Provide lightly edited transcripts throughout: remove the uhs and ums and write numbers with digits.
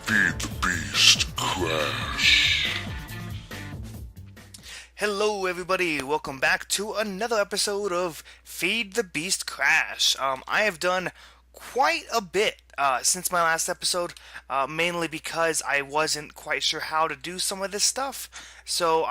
Feed the Beast Crash. Hello, everybody. Welcome back to another episode of Feed the Beast Crash. I have done quite a bit since my last episode, mainly because I wasn't quite sure how to do some of this stuff. So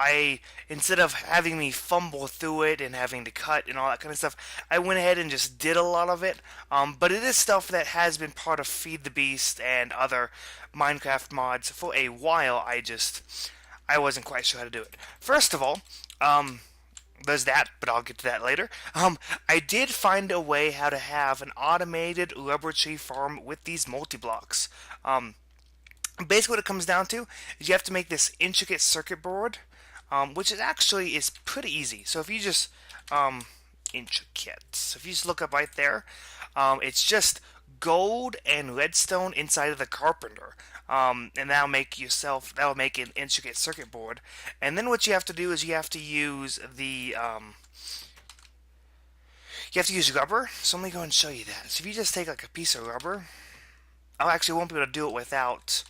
instead of having me fumble through it and having to cut and all that kind of stuff, I went ahead and just did a lot of it. But it is stuff that has been part of Feed the Beast and other Minecraft mods for a while. I wasn't quite sure how to do it. First of all, there's that, but I'll get to that later. I did find a way how to have an automated rubber tree farm with these multi-blocks. Basically what it comes down to is you have to make this intricate circuit board, which is pretty easy. So if you just, intricate, so if you just look up right there, it's just gold and redstone inside of the carpenter. And that'll make an intricate circuit board. And then what you have to do is you have to use rubber. So let me go and show you that. So if you just take like a piece of rubber, I actually won't be able to do it without.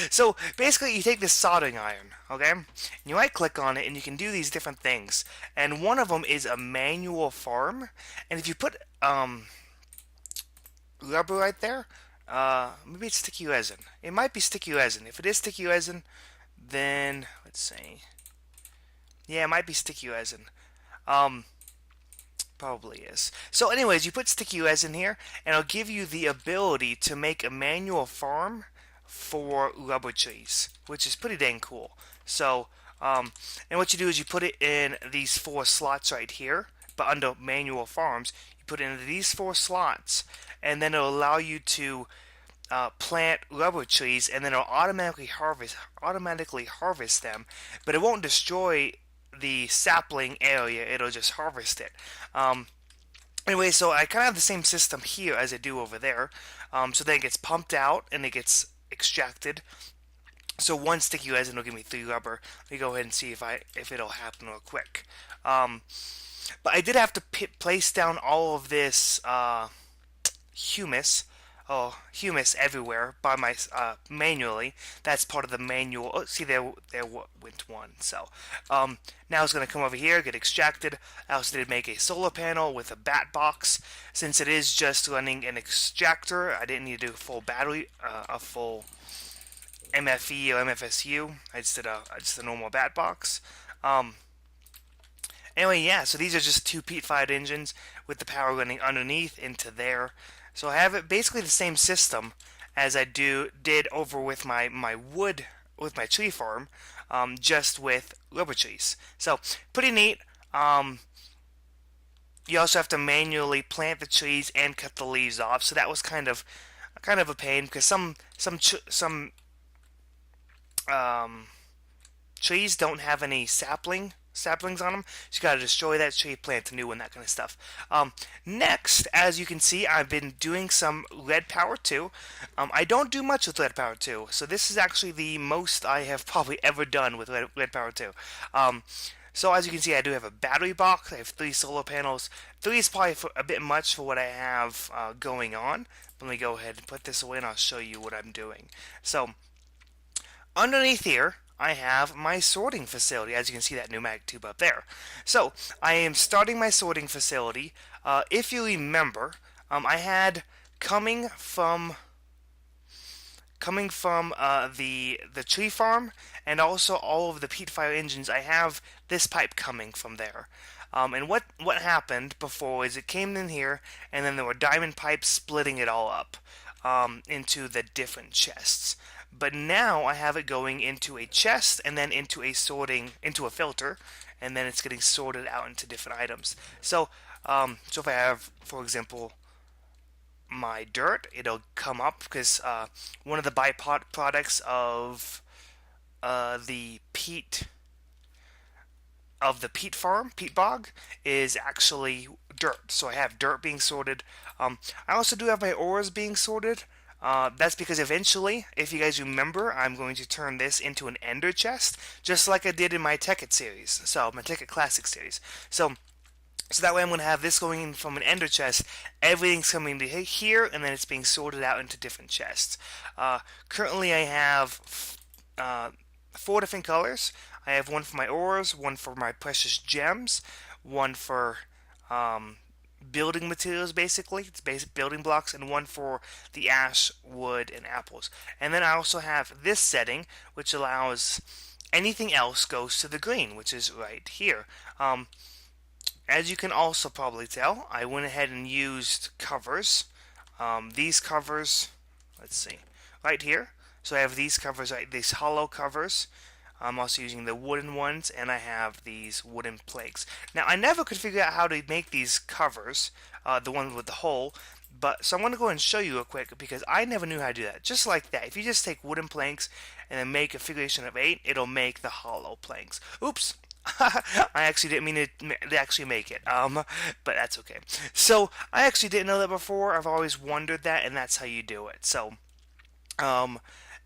So basically, you take this soldering iron, okay? And you right click on it, and you can do these different things. And one of them is a manual farm. And if you put rubber right there, maybe it's sticky resin. It might be sticky resin. If it is sticky resin, then let's see. Yeah, it might be sticky resin. Probably is. So anyways, you put sticky resin here, and it'll give you the ability to make a manual farm for rubber trees, which is pretty dang cool. So, and what you do is you put it in these 4 slots right here, but under manual farms, you put it into these 4 slots, and then it'll allow you to plant rubber trees, and then it'll automatically harvest them, but it won't destroy the sapling area. It'll just harvest it. Anyway, so I kind of have the same system here as I do over there. So then it gets pumped out and it gets extracted. So 1 sticky resin will give me 3 rubber. Let me go ahead and see if it'll happen real quick. But I did have to place down all of this humus. Oh, humus everywhere by my manually. That's part of the manual. Oh, see there went 1. So now it's going to come over here, get extracted. I also did make a solar panel with a bat box. Since it is just running an extractor, I didn't need to do a full battery, a full MFE or MFSU. I just did a normal bat box. Anyway, yeah. So these are just 2 peat-fired engines with the power running underneath into there. So I have it basically the same system as I did over with my wood, with my tree farm, just with rubber trees. So pretty neat. You also have to manually plant the trees and cut the leaves off. So that was kind of a pain because some trees don't have any saplings on them, so you gotta destroy that tree, plant a new one, that kind of stuff. Next, as you can see, I've been doing some Red Power 2. I don't do much with Red Power 2, so this is actually the most I have probably ever done with Red Power 2. So as you can see, I do have a battery box, I have 3 solar panels. 3 is probably a bit much for what I have going on. Let me go ahead and put this away and I'll show you what I'm doing. So, underneath here, I have my sorting facility. As you can see, that pneumatic tube up there. So I am starting my sorting facility. If you remember, I had coming from the tree farm and also all of the peat fire engines. I have this pipe coming from there. And what happened before is it came in here, and then there were diamond pipes splitting it all up into the different chests. But now I have it going into a chest and then into a filter, and then it's getting sorted out into different items. So if I have, for example, my dirt, it'll come up because one of the byproducts of the peat farm, peat bog, is actually dirt. So I have dirt being sorted. I also do have my ores being sorted. That's because eventually, if you guys remember, I'm going to turn this into an ender chest, just like I did in my Tekkit series, so my Tekkit Classic series. So So that way I'm going to have this going in from an ender chest. Everything's coming to here, and then it's being sorted out into different chests. Currently I have 4 different colors. I have one for my ores, one for my precious gems, one for building materials, basically. It's basic building blocks, and one for the ash, wood, and apples. And then I also have this setting, which allows anything else goes to the green, which is right here. As you can also probably tell, I went ahead and used covers. These covers, let's see, right here. So I have these covers, these hollow covers. I'm also using the wooden ones, and I have these wooden planks. Now, I never could figure out how to make these covers, the ones with the hole, but so I'm going to go ahead and show you real quick, because I never knew how to do that. Just like that. If you just take wooden planks and then make a figuration of 8, it'll make the hollow planks. Oops! I actually didn't mean to actually make it, but that's okay. So, I actually didn't know that before. I've always wondered that, and that's how you do it. So, um,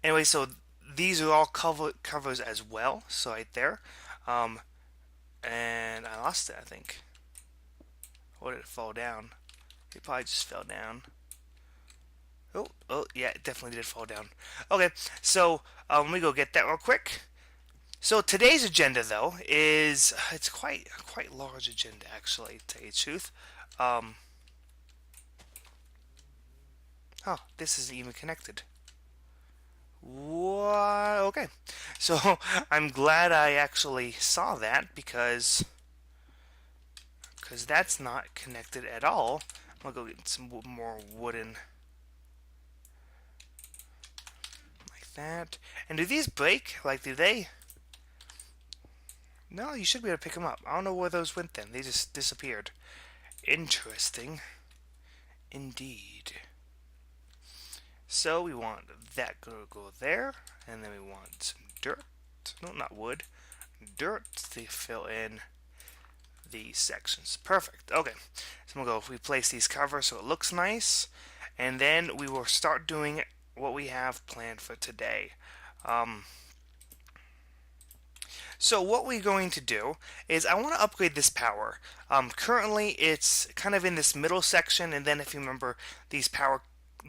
anyway, so these are all covers as well, so right there. And I lost it, I think. Or did it fall down? It probably just fell down. Oh, yeah, it definitely did fall down. Okay, so let me go get that real quick. So today's agenda, though, is it's quite large agenda, actually, to tell you the truth. Oh, this isn't even connected. What? Okay, so I'm glad I actually saw that, because that's not connected at all. I'm gonna go get some more wooden like that. And do these break? Like, do they? No, you should be able to pick them up. I don't know where those went then. They just disappeared. Interesting. Indeed. So we want that to go there, and then we want some dirt. No, not wood. Dirt to fill in these sections. Perfect. Okay. So I'm going to go replace these covers so it looks nice, and then we will start doing what we have planned for today. So what we're going to do is I want to upgrade this power. Currently it's kind of in this middle section, and then if you remember, these power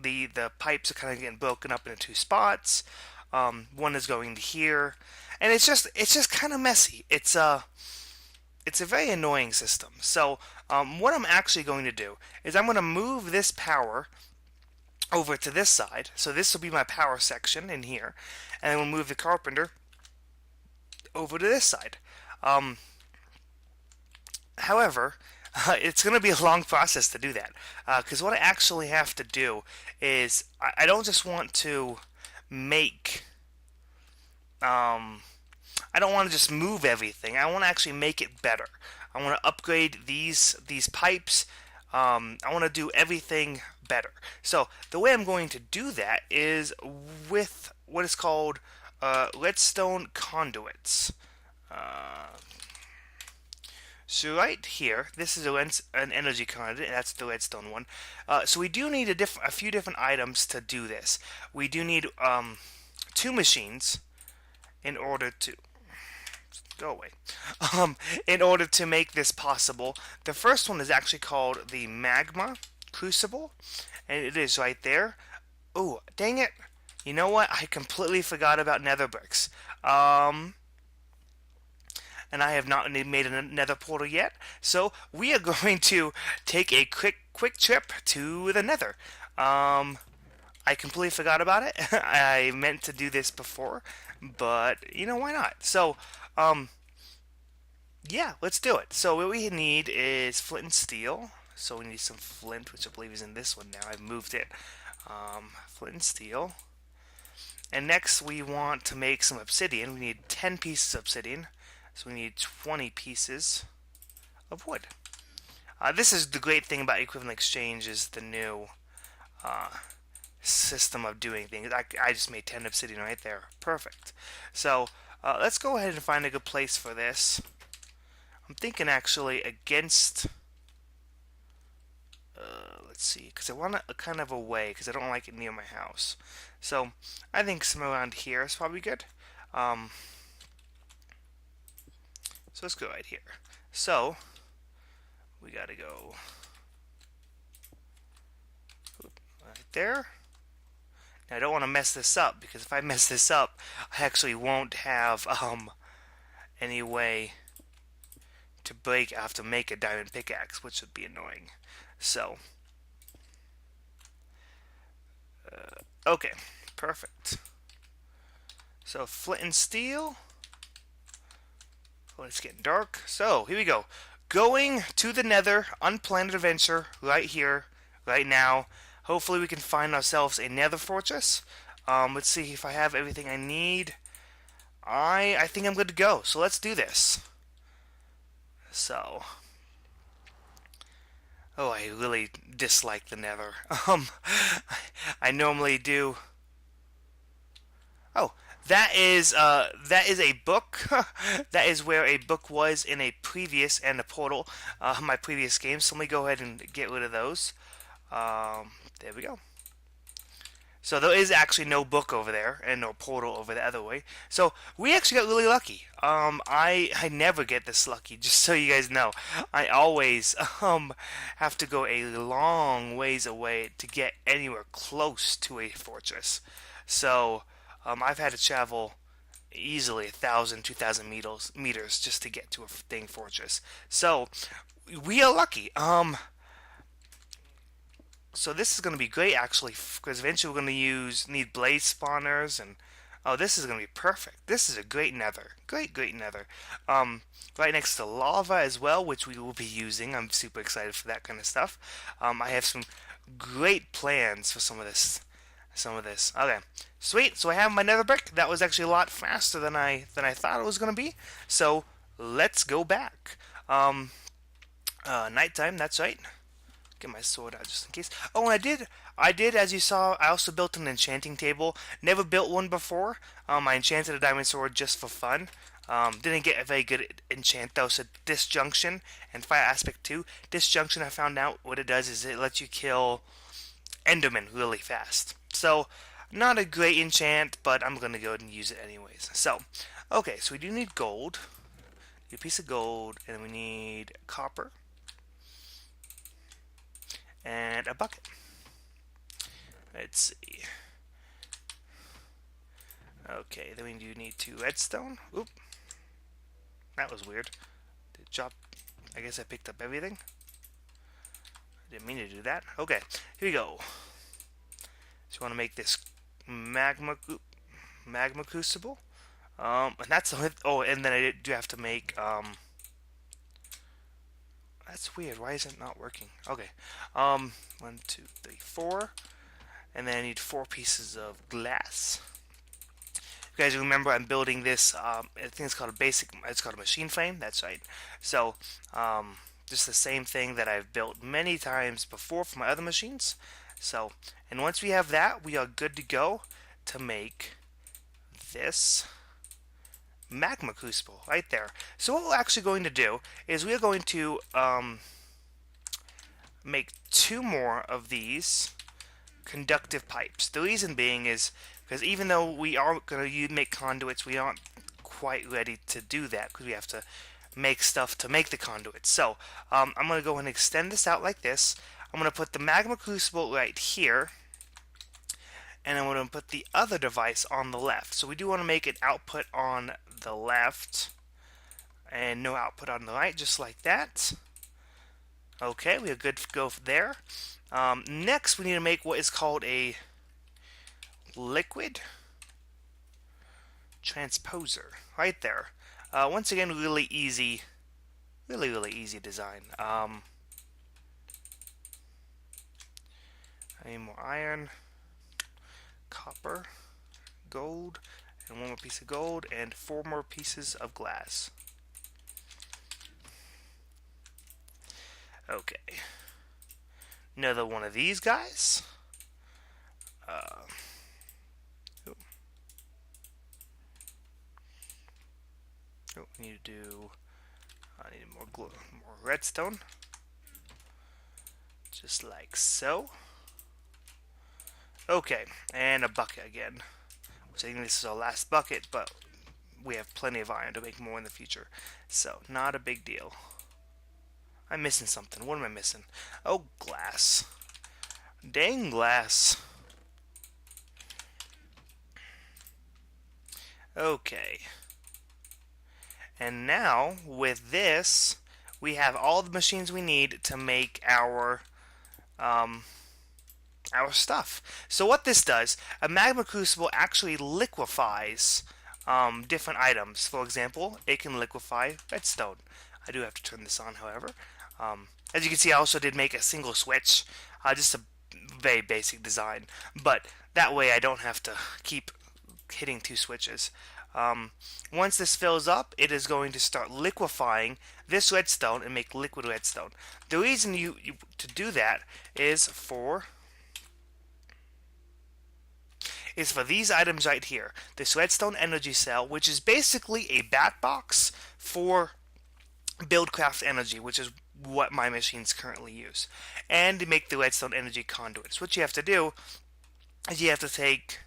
the pipes are kind of getting broken up into 2 spots. One is going to here, and it's just kind of messy. It's a very annoying system. So what I'm actually going to do is I'm going to move this power over to this side. So this will be my power section in here, and then we'll move the carpenter over to this side. However, it's going to be a long process to do that, because what I actually have to do is I don't just want to make I don't want to just move everything. I want to actually make it better. I want to upgrade these pipes. I want to do everything better. So the way I'm going to do that is with what is called redstone conduits. So right here, this is an energy conduit, and that's the redstone one. So we do need a few different items to do this. We do need 2 machines in order to go away. In order to make this possible. The first one is actually called the magma crucible, and it is right there. Oh, dang it! You know what? I completely forgot about nether bricks. And I have not made a nether portal yet, so we are going to take a quick trip to the nether. I completely forgot about it. I meant to do this before, but you know, why not? So yeah, let's do it. So what we need is flint and steel. So we need some flint, which I believe is in this one now. I've moved it. Flint and steel. And next we want to make some obsidian. We need 10 pieces of obsidian. So we need 20 pieces of wood. This is the great thing about equivalent exchange, is the new system of doing things. I just made 10 obsidian right there. Perfect. So let's go ahead and find a good place for this. I'm thinking actually against... let's see, because I want it kind of away, because I don't like it near my house. So I think somewhere around here is probably good. So let's go right here. So we gotta go right there. Now I don't want to mess this up, because if I mess this up, I actually won't have any way to break. I have to make a diamond pickaxe, which would be annoying. So, okay, perfect. So flint and steel. Oh, it's getting dark. So here we go. Going to the Nether, unplanned adventure, right here, right now. Hopefully we can find ourselves a Nether fortress. Let's see if I have everything I need. I think I'm good to go. So let's do this. So, oh, I really dislike the Nether. I normally do. Oh, that is a book. That is where a book was in a previous and a portal, my previous game. So let me go ahead and get rid of those. There we go. So there is actually no book over there and no portal over the other way. So we actually got really lucky. I never get this lucky, just so you guys know. I always have to go a long ways away to get anywhere close to a fortress. So I've had to travel easily 1,000, 2,000 meters just to get to a dang fortress. So we are lucky. So this is going to be great, actually, because eventually we're going to need blaze spawners, and oh, this is going to be perfect. This is a great Nether, great Nether. Right next to lava as well, which we will be using. I'm super excited for that kind of stuff. I have some great plans for some of this. Okay, sweet. So I have my Nether brick. That was actually a lot faster than I thought it was going to be. So let's go back. Nighttime. That's right. Get my sword out just in case. Oh, and I did, as you saw, I also built an enchanting table. Never built one before. I enchanted a diamond sword just for fun. Didn't get a very good enchant though, so Disjunction and Fire Aspect 2. Disjunction, I found out what it does is it lets you kill Enderman really fast. So, not a great enchant, but I'm going to go ahead and use it anyways. So, okay, so we do need gold. A piece of gold, and we need copper. And a bucket. Let's see. Okay, then we do need 2 redstone. Oop. That was weird. Did it drop? I guess I picked up everything. I didn't mean to do that. Okay, here we go. So we want to make this magma crucible. And that's the oh, and then I do have to make that's weird. Why is it not working? Okay. 1, 2, 3, 4. And then I need 4 pieces of glass. You guys remember I'm building this, I think it's called it's called a machine frame. That's right. So, just the same thing that I've built many times before for my other machines. So, and once we have that, we are good to go to make this magma crucible right there. So what we're actually going to do is we are going to make 2 more of these conductive pipes. The reason being is because even though we are going to make conduits, we aren't quite ready to do that because we have to make stuff to make the conduits. So I'm going to go and extend this out like this. I'm going to put the magma crucible right here, and I'm going to put the other device on the left. So we do want to make an output on the left and no output on the right, just like that. Okay, we are good to go there. Next, we need to make what is called a liquid transposer right there. Once again, really easy design. I need more iron, copper, gold, and 1 more piece of gold, and 4 more pieces of glass. Okay. Another one of these guys. We need to do. I need more redstone, just like so. Okay, and a bucket again. Which I think this is our last bucket, but we have plenty of iron to make more in the future, so not a big deal. I'm missing something. What am I missing? Oh, glass. Dang glass. Okay. And now, with this, we have all the machines we need to make our stuff. So what this does, a magma crucible actually liquefies different items. For example, it can liquefy redstone. I do have to turn this on, however. As you can see, I also did make a single switch, just a very basic design. But that way I don't have to keep hitting two switches. Once this fills up, it is going to start liquefying this redstone and make liquid redstone. The reason you to do that is for these items right here. This redstone energy cell, which is basically a bat box for buildcraft energy, which is what my machines currently use, and to make the redstone energy conduits. What you have to do is you have to take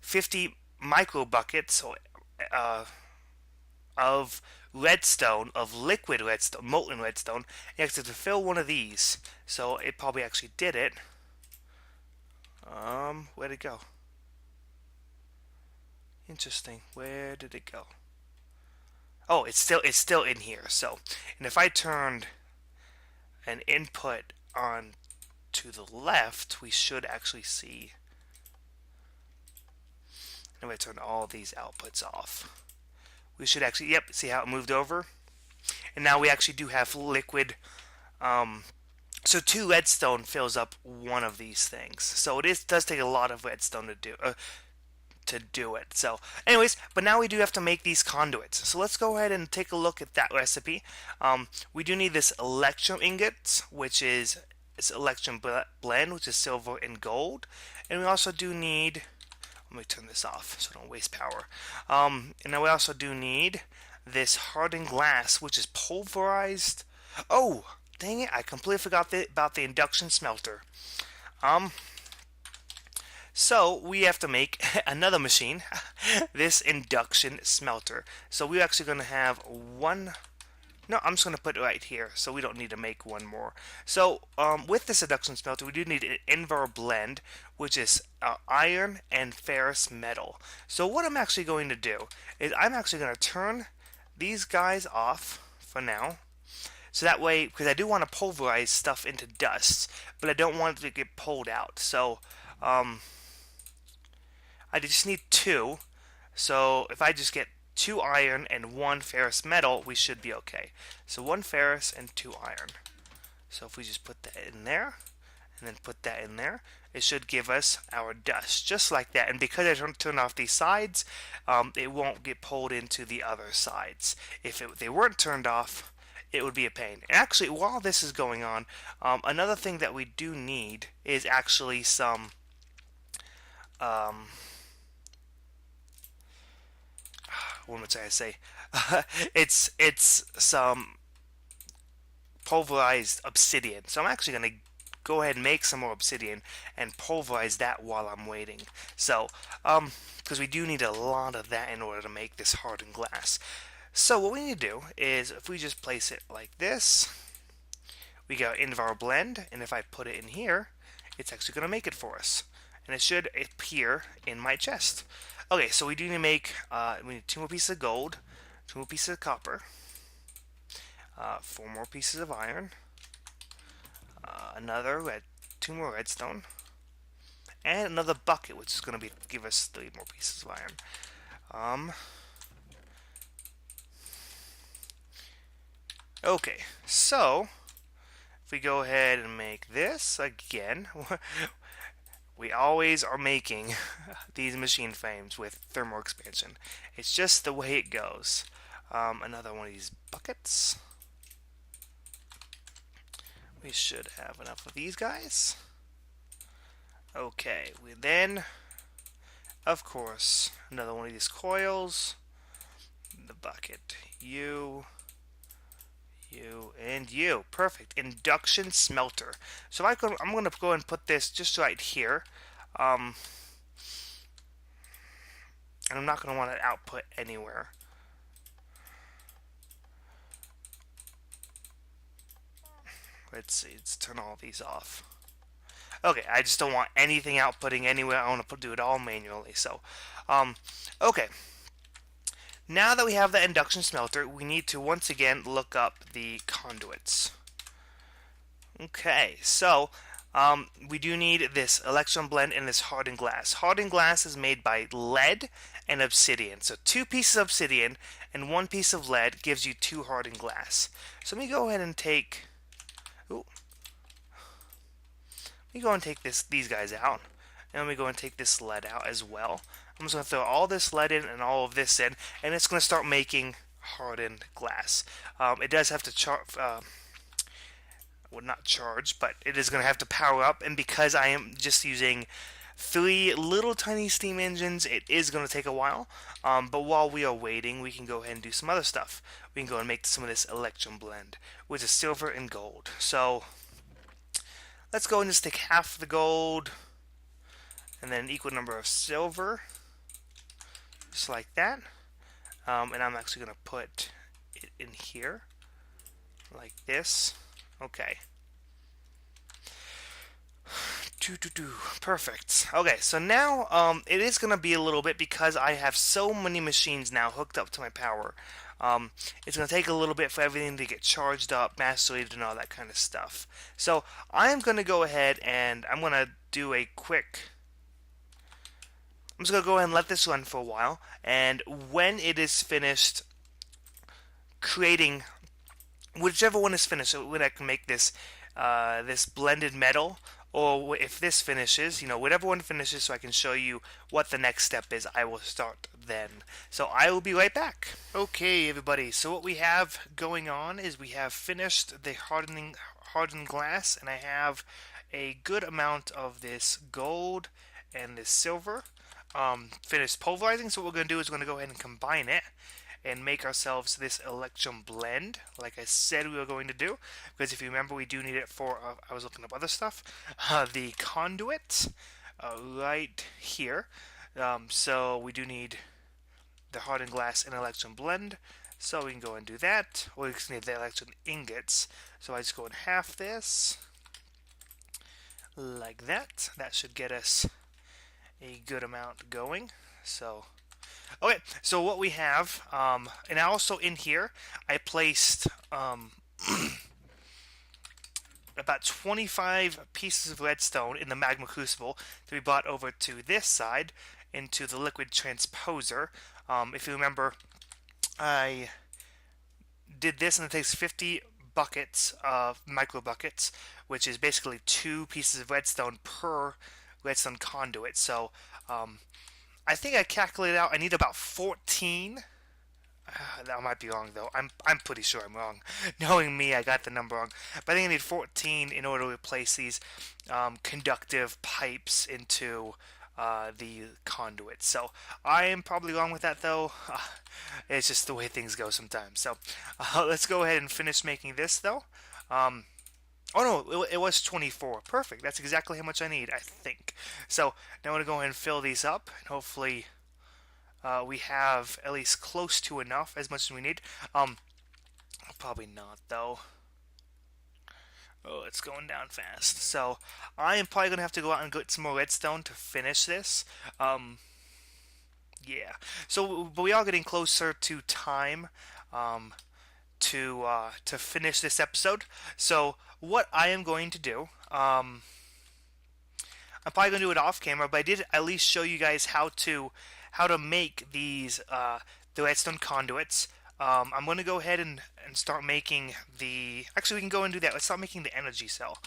50 micro buckets of redstone, of liquid redstone, molten redstone. You have to fill one of these. So it probably actually did it. Where'd it go? Interesting. Where did it go? Oh, it's still in here. So, and if I turned an input on to the left, we should actually see. And we turn all these outputs off. We should actually, yep, see how it moved over? And now we actually do have liquid. So 2 redstone fills up one of these things. So does take a lot of redstone to do it. So, anyways, but now we do have to make these conduits. So let's go ahead and take a look at that recipe. We do need this electrum ingot, which is electrum blend, which is silver and gold. And we also do need, let me turn this off so I don't waste power. And then we also do need this hardened glass, which is pulverized. Oh, dang it, I completely forgot about the induction smelter. So we have to make another machine, this induction smelter. So we're actually going to have one. No, I'm just going to put it right here, so we don't need to make one more. So with this induction smelter, we do need an invar blend, which is iron and ferrous metal. So what I'm actually going to do is I'm actually going to turn these guys off for now. So that way, because I do want to pulverize stuff into dust, but I don't want it to get pulled out. So I just need 2. So if I just get 2 iron and 1 ferrous metal, we should be okay. So 1 ferrous and 2 iron. So if we just put that in there, and then put that in there, it should give us our dust, just like that. And because I don't turn off these sides, it won't get pulled into the other sides. If they weren't turned off, it would be a pain. And actually, while this is going on, another thing that we do need is actually some what would I say? It's some pulverized obsidian. So I'm actually going to go ahead and make some more obsidian and pulverize that while I'm waiting. So, because we do need a lot of that in order to make this hardened glass. So what we need to do is, if we just place it like this, we go into our blend, and if I put it in here, it's actually going to make it for us. And it should appear in my chest. Okay, so we do need to make, we need 2 more pieces of gold, 2 more pieces of copper, 4 more pieces of iron, another 2 more redstone, and another bucket, which is going to give us 3 more pieces of iron. Okay, so if we go ahead and make this again, we always are making these machine frames with thermal expansion. It's just the way it goes. Another one of these buckets. We should have enough of these guys. Okay, we then, of course, another one of these coils. The bucket. You, and you. Perfect. Induction smelter. So I'm going to go and put this just right here. And I'm not going to want to output anywhere. Let's see. Let's turn all these off. Okay, I just don't want anything outputting anywhere. I want to do it all manually. So, okay. Now that we have the induction smelter, we need to once again look up the conduits. Okay, so we do need this electron blend and this hardened glass. Hardened glass is made by lead and obsidian. So 2 pieces of obsidian and 1 piece of lead gives you 2 hardened glass. So let me go ahead and take. Ooh, let me go and take these guys out, and let me go and take this lead out as well. I'm just going to throw all this lead in and all of this in, and it's going to start making hardened glass. It does have to well, not charge, but it is going to have to power up, and because I am just using 3 little tiny steam engines, it is going to take a while. But while we are waiting, we can go ahead and do some other stuff. We can go and make some of this electron blend, which is silver and gold. So let's go and just take half the gold and then an equal number of silver, just like that. And I'm actually going to put it in here, like this. Okay. Perfect. Okay, so now it is going to be a little bit because I have so many machines now hooked up to my power. It's going to take a little bit for everything to get charged up, macerated, and all that kind of stuff. So I am going to go ahead and I'm going to do a quick. I'm just going to go ahead and let this run for a while, and when it is finished creating, whichever one is finished, so when I can make this this blended metal, or if this finishes, whatever one finishes, so I can show you what the next step is, I will start then. So I will be right back. Okay, everybody, so what we have going on is we have finished the hardened glass, and I have a good amount of this gold and this silver finished pulverizing. So what we're going to do is we're going to go ahead and combine it and make ourselves this electron blend, like I said we were going to do, because if you remember, we do need it for, I was looking up other stuff, the conduit right here. So we do need the hardened glass and electron blend, so we can go and do that, or we just need the electron ingots. So I just go and half this, like that. That should get us a good amount going. So okay, so what we have, and also in here, I placed about 25 pieces of redstone in the magma crucible to be brought over to this side into the liquid transposer. If you remember, I did this, and it takes 50 buckets of micro buckets, which is basically 2 pieces of redstone per redstone conduit. So I think I calculated out I need about 14. That might be wrong though. I'm pretty sure I'm wrong. Knowing me, I got the number wrong. But I think I need 14 in order to replace these conductive pipes into the conduit. So I am probably wrong with that though. It's just the way things go sometimes. So let's go ahead and finish making this though. Oh no, it was 24. Perfect. That's exactly how much I need, I think. So now I'm going to go ahead and fill these up, and hopefully we have at least close to enough, as much as we need. Probably not, though. Oh, it's going down fast. So I am probably going to have to go out and get some more redstone to finish this. Yeah. So, but we are getting closer to time. To finish this episode. So what I am going to do, I'm probably going to do it off camera, but I did at least show you guys how to make these the redstone conduits. I'm going to go ahead and start making the. Actually, we can go and do that. Let's start making the energy cell.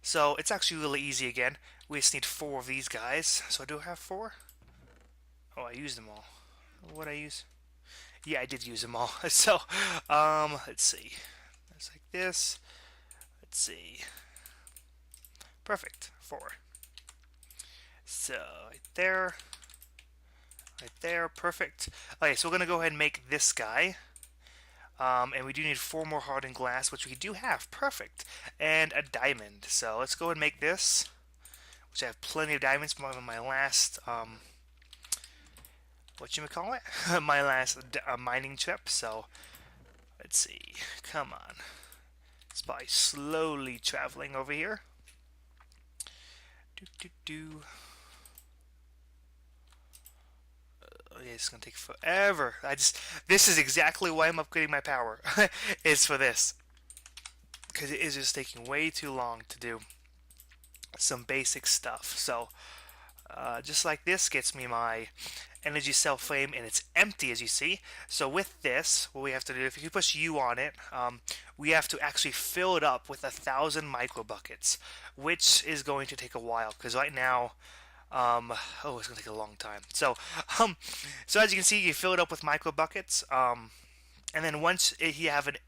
So it's actually really easy again. We just need 4 of these guys. So do I have 4? Oh, I used them all. What did I use? Yeah, I did use them all. So, let's see. It's like this. Let's see. Perfect. 4. So, right there. Right there. Perfect. Okay, so we're going to go ahead and make this guy. And we do need 4 more hardened glass, which we do have. Perfect. And a diamond. So, let's go ahead and make this, which I have plenty of diamonds from my last, whatchamacallit? My last mining trip. So let's see. Come on. It's by slowly traveling over here. Do do do. Oh, yeah, it's gonna take forever. This is exactly why I'm upgrading my power. Is for this, because it is just taking way too long to do some basic stuff. So just like this gets me my energy cell flame, and it's empty, as you see. So with this, what we have to do, if you push U on it, we have to actually fill it up with 1,000 micro buckets, which is going to take a while, because right now, oh, it's gonna take a long time. So as you can see, you fill it up with micro buckets, and then once you have an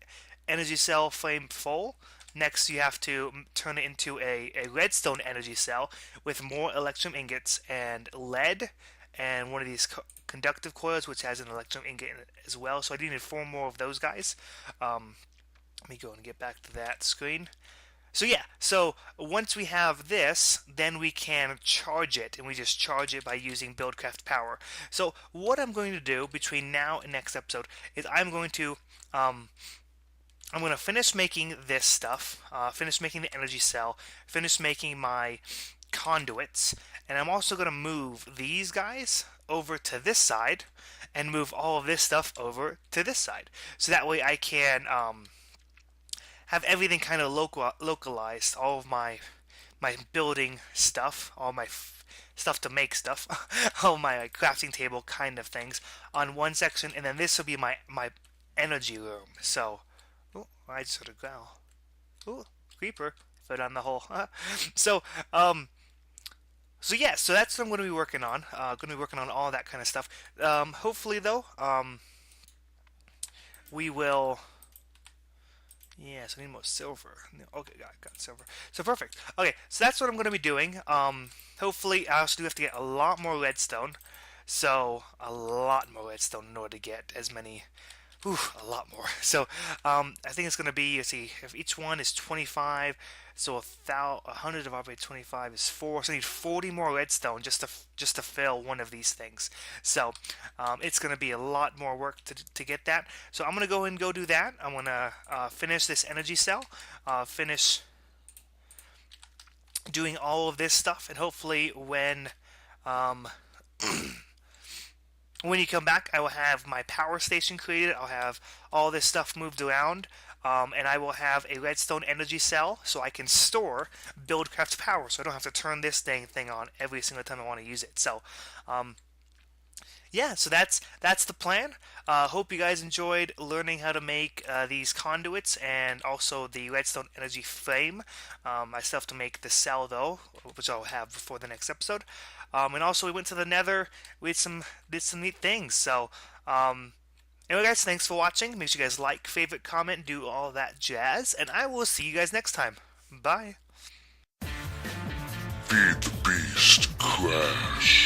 energy cell flame full, next you have to turn it into a redstone energy cell with more electrum ingots and lead, and one of these conductive coils which has an electrum ingot in it as well. So I needed 4 more of those guys. Let me go and get back to that screen. So yeah, so once we have this, then we can charge it, and we just charge it by using Buildcraft power. So what I'm going to do between now and next episode is I'm going to finish making this stuff, finish making the energy cell, finish making my conduits, and I'm also going to move these guys over to this side and move all of this stuff over to this side. So that way I can have everything kind of localized, all of my building stuff, all my stuff to make stuff, all my crafting table kind of things on one section, and then this will be my energy room. So, oh, I just heard a growl. Oh, creeper fell down the hole. So, so yeah, so that's what I'm going to be working on. Going to be working on all that kind of stuff. Hopefully, though, we will. Yes, I need more silver. Okay, got silver. So perfect. Okay, so that's what I'm going to be doing. Hopefully, I also do have to get a lot more redstone. So, a lot more redstone in order to get as many. Ooh, a lot more. So, I think it's going to be, let's see, if each one is 25, so 100 divided by 25 is 4. So I need 40 more redstone just to fill one of these things. So, it's going to be a lot more work to get that. So I'm going to go and go do that. I'm going to finish this energy cell, finish doing all of this stuff, and hopefully um, when you come back, I will have my power station created. I'll have all this stuff moved around, and I will have a redstone energy cell so I can store Buildcraft power, so I don't have to turn this thing on every single time I want to use it. So, yeah, so that's the plan. Hope you guys enjoyed learning how to make these conduits and also the redstone energy flame. I still have to make the cell though, which I'll have before the next episode. And also we went to the Nether. We did some neat things. So anyway, guys, thanks for watching. Make sure you guys like, favorite, comment, do all that jazz, and I will see you guys next time. Bye. Feed the beast, Crash.